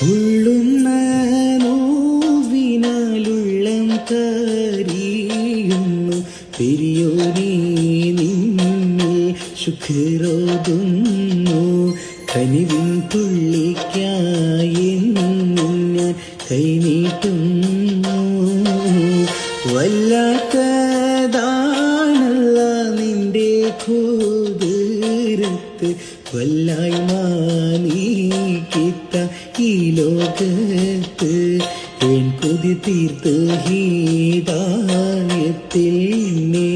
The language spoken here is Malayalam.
ഉള്ളുന്ന നോവിനാലുള്ളം കരയുന്നു പെരിയോനേ നിന്നിൽ ശുക്രോതുന്നു കനിവിൻ തുള്ളിക്കായെന്നും ഞാൻ കൈനീട്ടുന്നു വല്ലാത്തതാണല്ല നിന്റെ ഖുദ്റത്ത് വല്ലായ്മ നീക്കിത്ത ഈ ലോകത്ത് എൻ കൊതി തീർത്ത് ഹീദായത്തിൽ എന്നെ